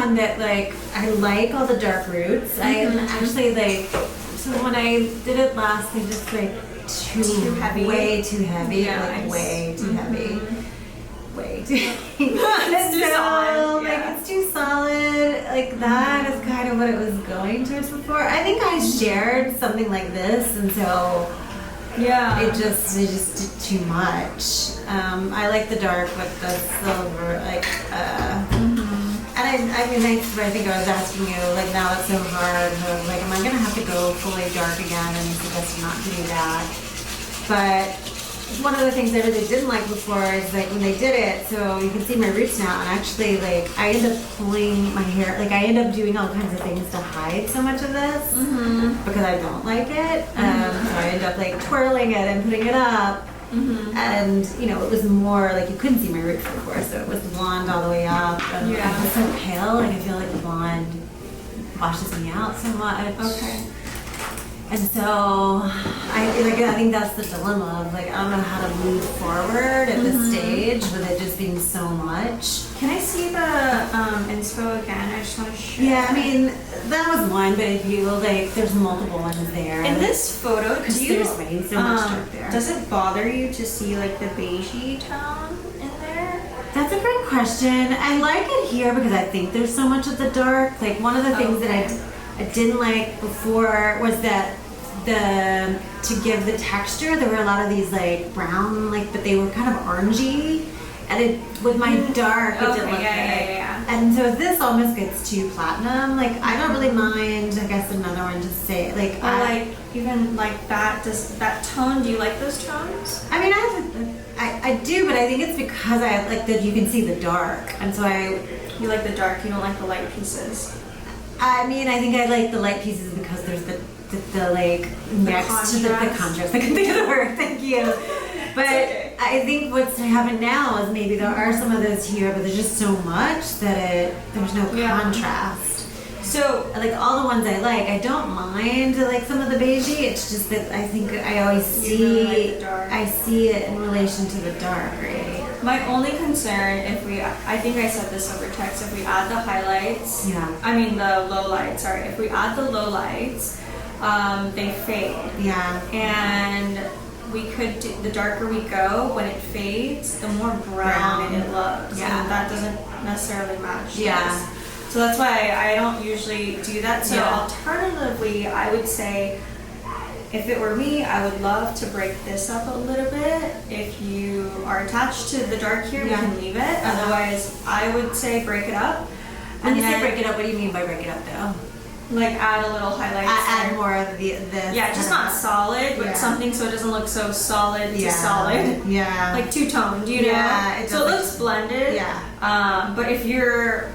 one that like, I like all the dark roots. I actually like, so when I did it last, they just like too heavy. Way too heavy. Yeah, like way too heavy. Way too It's too solid. Like it's too solid. Like that is kind of what it was going towards before. I think I shared something like this, and so it just did too much. I like the dark with the silver, like and I mean that's what I think I was asking you, like now it's so hard, I was like, am I gonna have to go fully dark again? And so that's not to do that. But one of the things I really didn't like before is like when they did it, so you can see my roots now, and actually like I end up pulling my hair, like I end up doing all kinds of things to hide so much of this because I don't like it. So I end up like twirling it and putting it up. And you know, it was more like you couldn't see my roots before, so it was blonde all the way up. And I was so pale, like I feel like the blonde washes me out so much. Okay. And so I think that's the dilemma of like, I don't know how to move forward at this stage with it just being so much. Can I see the inspo again? I just want to show. Yeah, I mean, that was one, but if you like, there's multiple ones there. In this photo, there's way so much dark there. Does it bother you to see like the beigey tone in there? That's a great question. I like it here because I think there's so much of the dark. Like one of the things that I didn't like before was that to give the texture, there were a lot of these like brown, like, but they were kind of orangey, and it with my dark it didn't look good. And so this almost gets too platinum. Like I don't really mind. I guess another one to say like like even like that. Does that tone? Do you like those tones? I mean, I do, but I think it's because I like that you can see the dark, and so you like the dark. You don't like the light pieces. I mean, I think I like the light pieces because there's the like next to the contrast. I can think of the word. Thank you. But I think what's happened now is maybe there are some of those here, but there's just so much that there's no contrast. So like all the ones I like, I don't mind like some of the beigey. It's just that I think I always see I see it in relation to the dark, right? My only concern, I think I said this over text, if we add the highlights, the lowlights, if we add the lowlights, they fade. Yeah. And we could do, the darker we go, when it fades, the more brown it looks. Yeah. And that doesn't necessarily match this. So that's why I don't usually do that. So alternatively, I would say, if it were me, I would love to break this up a little bit. If you are attached to the dark here, we can leave it. Otherwise, I would say break it up. When you say break it up, what do you mean by break it up though? Like add a little highlight. Add more of this. Yeah, just not solid, but something so it doesn't look so solid to solid. Yeah. Like two-toned, you know? Yeah. So it looks blended. Yeah. But if you're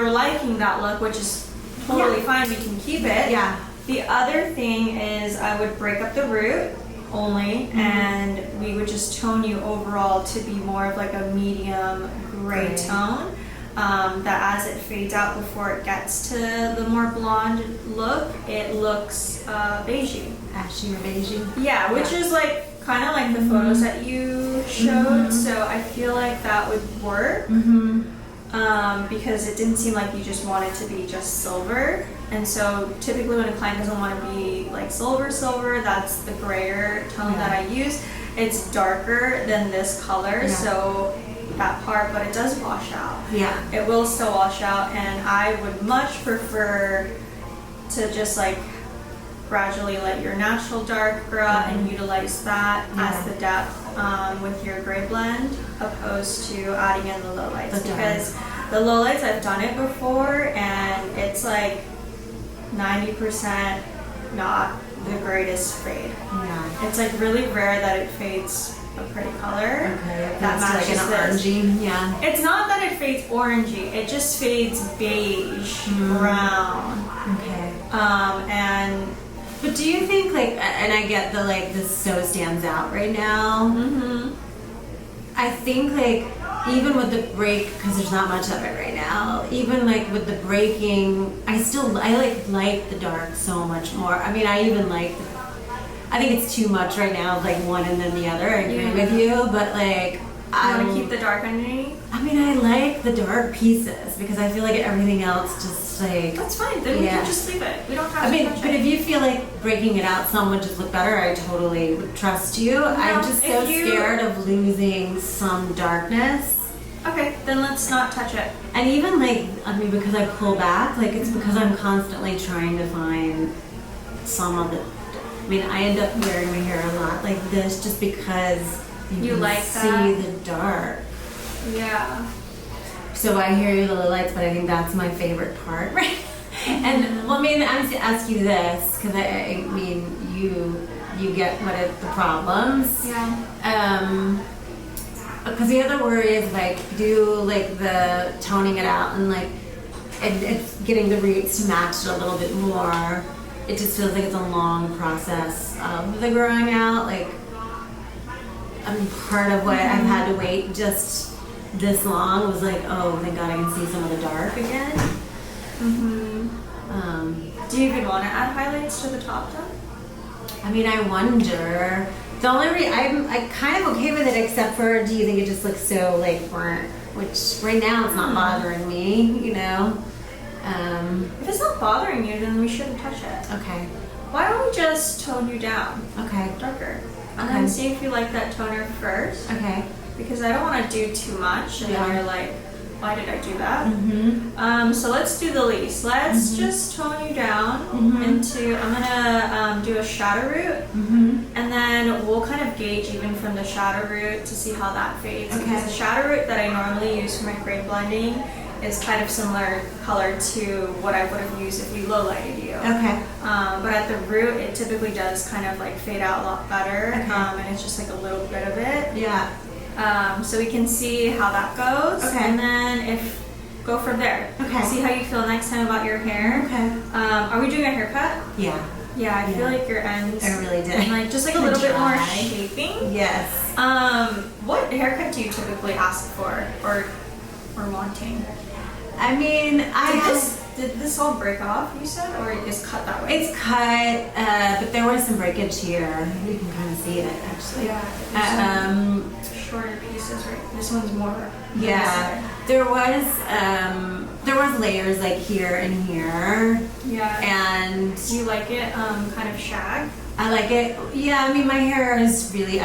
liking that look, which is totally fine, we can keep it. Yeah. The other thing is I would break up the root only, and we would just tone you overall to be more of like a medium gray tone. That as it fades out before it gets to the more blonde look, it looks beigey. Ashy or beigey. Yeah, which is like kind of like the photos that you showed. So I feel like that would work. Because it didn't seem like you just wanted to be just silver. And so typically when a client doesn't want to be like silver, that's the grayer tone that I use. It's darker than this color, so that part, but it does wash out. Yeah. It will still wash out, and I would much prefer to just like gradually let your natural dark grow out and utilize that as the depth with your gray blend, opposed to adding in the lowlights. Because the lowlights, I've done it before, and it's like 90% not the greatest fade. Yeah. It's like really rare that it fades a pretty color that matches like an orangey. Yeah. It's not that it fades orangey. It just fades beige, brown. Okay. But do you think like, and I get the like this so stands out right now. I think like even with the break, because there's not much of it right now, even like with the breaking, I like the dark so much more. I mean, I even like I think it's too much right now, like one and then the other. I agree with you, but like You want to keep the dark underneath? I mean, I like the dark pieces because I feel like everything else just like. That's fine. Then we can just leave it. We don't have to touch but it. if you feel like breaking it out some would just look better, I totally would trust you. No, I'm just so scared of losing some darkness. Okay, then let's not touch it. And even like, I mean, because I pull back, like it's because I'm constantly trying to find some of it. I mean, I end up wearing my hair a lot like this just because you can like see that? the dark. Yeah. So I hear you, the lights, but I think that's my favorite part, right? And let me ask you this, because I mean, you get what are the problems. Yeah. Because the other worry is like do like the toning it out and like it's getting the roots to match it a little bit more. It just feels like it's a long process of the growing out. Like, I mean, part of what I've had to wait just this long was like, oh, thank God I can see some of the dark again. Do you even want to add highlights to the top then? I mean, I wonder. The only I'm kind of okay with it, except for, do you think it just looks so like burnt? Which right now it's not bothering me, you know. If it's not bothering you, then we shouldn't touch it. Okay. Why don't we just tone you down? Okay. Darker. And then see if you like that toner first. Okay. Because I don't want to do too much, and then you're like, why did I do that? So let's do the least. Let's just tone you down into, I'm gonna do a shadow root, and then we'll kind of gauge even from the shadow root to see how that fades. Okay. Because the shadow root that I normally use for my grade blending is kind of similar color to what I would have used if we low lighted you. Okay. But at the root, it typically does kind of like fade out a lot better, and it's just like a little bit of it. Yeah. So we can see how that goes, and then go from there. Okay. See how you feel next time about your hair. Okay. Are we doing a haircut? Yeah. Yeah, I feel like your ends. I really did. Like just like a little bit more shaping. Yes. What haircut do you typically ask for or wanting? I mean, Did this all break off, you said, or is cut that way? It's cut, but there was some breakage here. You can kind of see it actually. Yeah. Shorter pieces, right? This one's more. Yeah. There was layers like here and here. Yeah. And do you like it kind of shag? I like it. Yeah, I mean my hair is really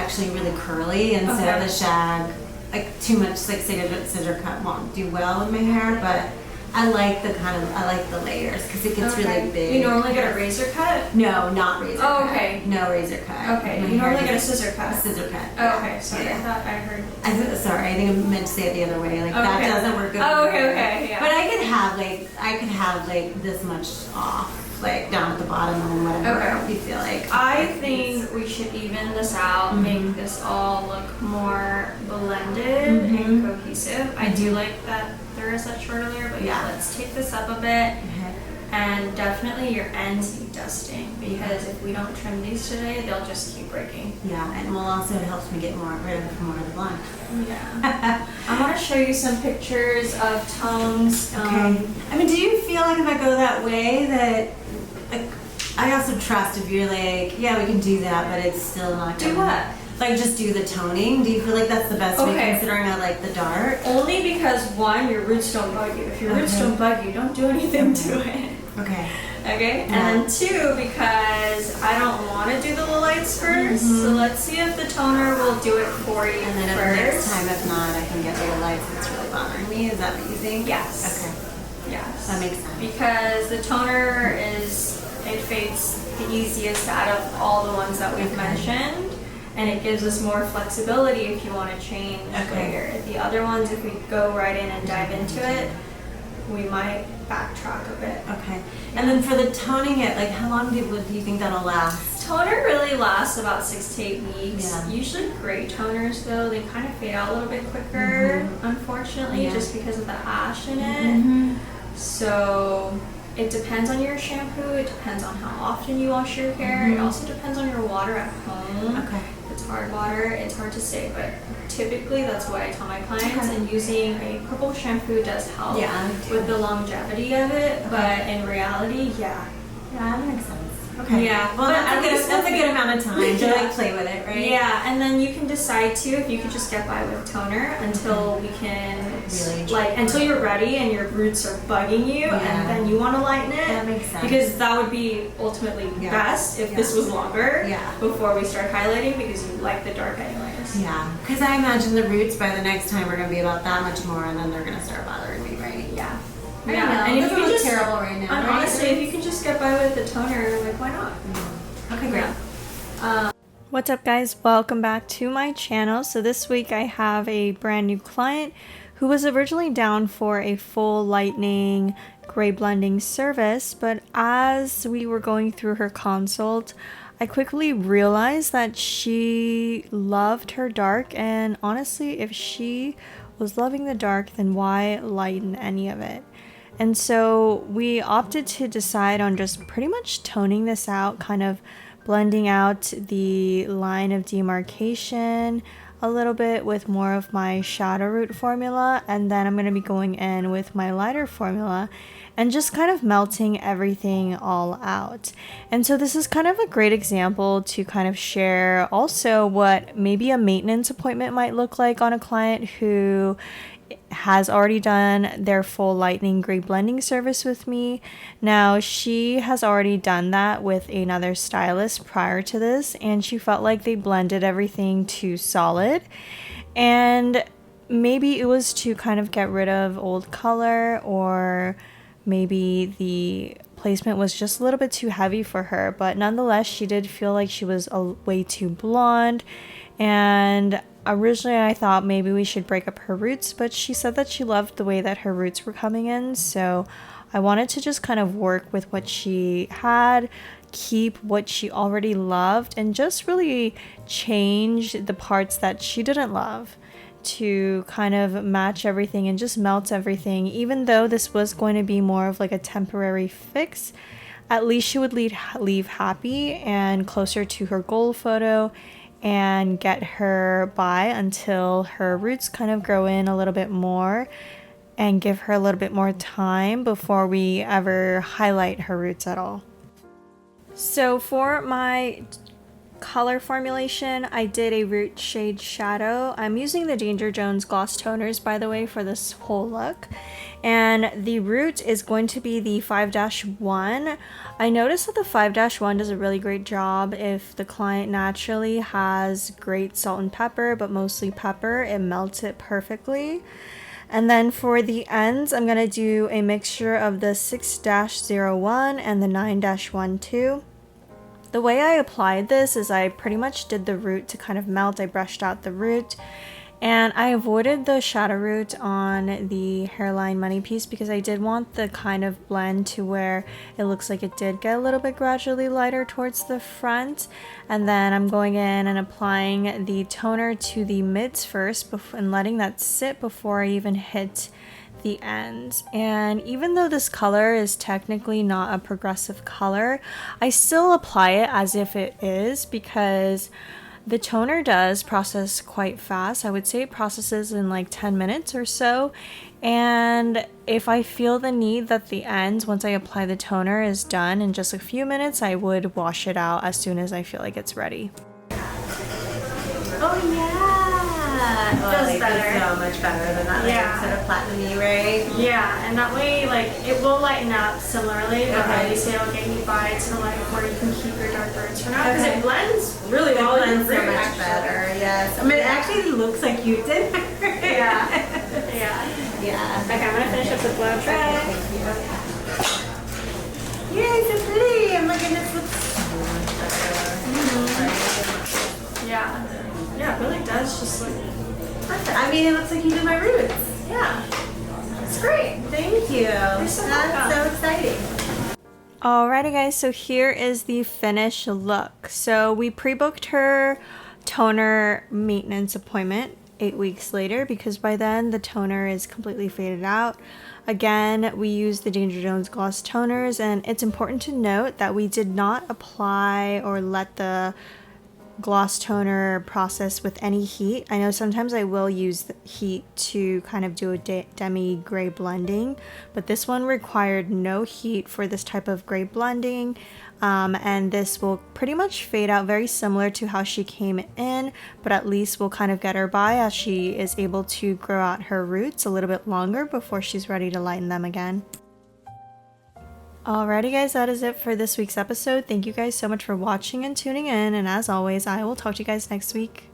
curly, and so the shag, like too much like scissor cut won't do well with my hair, but I like the layers because it gets really big. You normally get a razor cut? No, not razor cut. Oh, okay. No razor cut. Okay. You normally get a scissor cut? A scissor cut. Oh, okay. Sorry, yeah. I thought I heard. Sorry, I think I meant to say it the other way. Like that doesn't work good. Oh, okay, yeah. But I could have like this much off, like down at the bottom and whatever you feel like. I think we should even this out, make this all look more blended and cohesive. I do like that there is that shorter layer, but let's take this up a bit. And definitely your ends need dusting, because if we don't trim these today, they'll just keep breaking. Yeah, and well, also it helps me get rid of more of the blonde. Yeah. I want to show you some pictures of tones. Okay. I mean, do you feel like if I go that way that, like, I also trust if you're like, yeah, we can do that, but it's still not gonna. Do what? Like, just do the toning. Do you feel like that's the best way, considering I like the dark? Only because, one, your roots don't bug you. If your roots don't bug you, don't do anything to it. Okay. Okay? And then two, because I don't want to do the lights first, so let's see if the toner will do it for you and then next time, if not, I can get the lights if it's really bothering me. Is that what you think? Yes. Okay. Yes. That makes sense. Because the toner it fades the easiest out of all the ones that we've mentioned. And it gives us more flexibility if you want to change later. The other ones, if we go right in and dive into it, we might backtrack a bit. Okay. And then for the toning it, like how long do you think that'll last? Toner really lasts about 6 to 8 weeks. Yeah. Usually gray toners though, they kind of fade out a little bit quicker, unfortunately, just because of the ash in it. So it depends on your shampoo, it depends on how often you wash your hair, it also depends on your water at home. Okay. If it's hard water, it's hard to say, but typically that's what I tell my clients, and using a purple shampoo does help with the longevity of it, but in reality, Yeah, that makes sense. Okay. Yeah. Well, But that's a good amount of time to Yeah. like play with it, right? Yeah, and then you can decide too if you could just get by with toner until we can Really until you're ready and your roots are bugging you, and then you want to lighten it. That makes sense. Because that would be ultimately best if this was longer before we start highlighting, because you like the dark anyways. Yeah, because I imagine the roots by the next time are going to be about that much more, and then they're going to start bothering me, right? Yeah. I don't know. And It if doesn't you look just terrible right now. and right? honestly, if you can just get by with the toner, like why not? Okay, great. What's up, guys? Welcome back to my channel. So this week I have a brand new client who was originally down for a full lightening gray blending service, but as we were going through her consult, I quickly realized that she loved her dark, and honestly, if she was loving the dark, then why lighten any of it? And so we opted to decide on just pretty much toning this out, kind of blending out the line of demarcation a little bit with more of my shadow root formula, and then I'm going to be going in with my lighter formula and just kind of melting everything all out. And so this is kind of a great example to kind of share also what maybe a maintenance appointment might look like on a client who has already done their full lightening gray blending service with me. Now, she has already done that with another stylist prior to this, and she felt like they blended everything too solid, and maybe it was to kind of get rid of old color, or maybe the placement was just a little bit too heavy for her, but nonetheless she did feel like she was way too blonde. And originally I thought maybe we should break up her roots, but she said that she loved the way that her roots were coming in, so I wanted to just kind of work with what she had, keep what she already loved, and just really change the parts that she didn't love to kind of match everything and just melt everything. Even though this was going to be more of like a temporary fix, at least she would leave happy and closer to her goal photo, and get her by until her roots kind of grow in a little bit more, and give her a little bit more time before we ever highlight her roots at all. So for my color formulation, I did a root shade shadow. I'm using the Danger Jones gloss toners, by the way, for this whole look, and the root is going to be the 5-1. I noticed that the 5-1 does a really great job if the client naturally has great salt and pepper, but mostly pepper. It melts it perfectly. And then for the ends, I'm going to do a mixture of the 6-01 and the 9-12. The way I applied this is I pretty much did the root to kind of melt. I brushed out the root, and I avoided the shadow root on the hairline money piece because I did want the kind of blend to where it looks like it did get a little bit gradually lighter towards the front. And then I'm going in and applying the toner to the mids first and letting that sit before I even hit the ends. And even though this color is technically not a progressive color, I still apply it as if it is, because the toner does process quite fast. I would say it processes in like 10 minutes or so. And if I feel the need that the ends, once I apply the toner, is done in just a few minutes, I would wash it out as soon as I feel like it's ready. Oh yeah. Feels like, better. So much better than that, like, sort of platinum-y, right? Yeah, and that way, like, it will lighten up similarly, but at least it'll get you by to the light where you can keep your dark roots for now, because it blends really well with your so root, much better, yes. I mean, it actually looks like you did. Yeah. Yeah. Okay, I'm gonna finish up the blow dry. Thank you. Yay, so pretty! Oh my goodness, looks so much better. Yeah, it really does just look Perfect. I mean, it looks like you did my roots. Yeah. It's great. Thank you. You're so That's so exciting. Alrighty guys, so here is the finished look. So we pre-booked her toner maintenance appointment 8 weeks later, because by then the toner is completely faded out. Again, we used the Danger Jones gloss toners, and it's important to note that we did not apply or let the gloss toner process with any heat. I know sometimes I will use the heat to kind of do a demi gray blending, but this one required no heat for this type of gray blending. and this will pretty much fade out very similar to how she came in, but at least we'll kind of get her by as she is able to grow out her roots a little bit longer before she's ready to lighten them again. Alrighty guys, that is it for this week's episode. Thank you guys so much for watching and tuning in, and as always, I will talk to you guys next week.